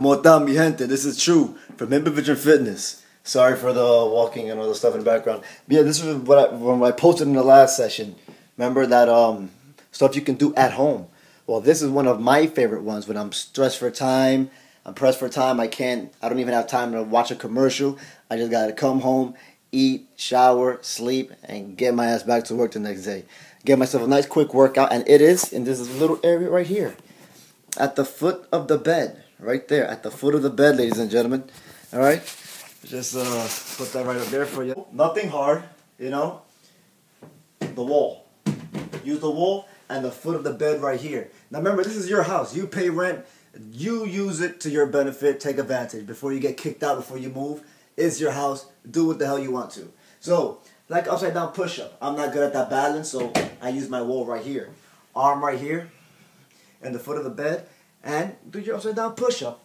Como está, mi gente? This is True from Improvision Fitness. Sorry for the walking and all the stuff in the background. But yeah, this is when I posted in the last session. Remember that stuff you can do at home. Well, this is one of my favorite ones when I'm stressed for time. I'm pressed for time. I don't even have time to watch a commercial. I just gotta come home, eat, shower, sleep, and get my ass back to work the next day. Get myself a nice quick workout, and it is in this little area right here. At the foot of the bed. Right there. At the foot of the bed, ladies and gentlemen. Alright? Just put that right up there for you. Nothing hard, you know. The wall. Use the wall and the foot of the bed right here. Now remember, this is your house. You pay rent. You use it to your benefit. Take advantage. Before you get kicked out, before you move. It's your house. Do what the hell you want to. So, like upside down push-up. I'm not good at that balance, so I use my wall right here. Arm right here. And the foot of the bed. And do your upside down push-up.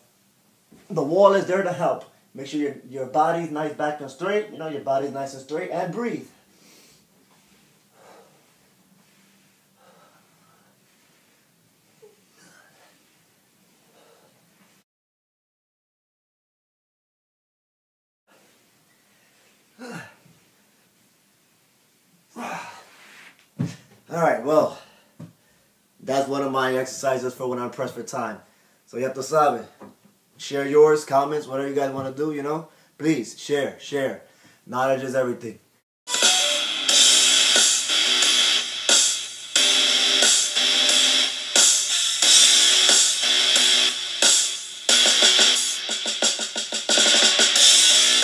The wall is there to help. Make sure your body's nice back and straight. You know, your body's nice and straight. And breathe. Alright, well, that's one of my exercises for when I'm pressed for time. So you have to sabe. Share yours, comments, whatever you guys want to do, you know. Please, share. Knowledge is everything.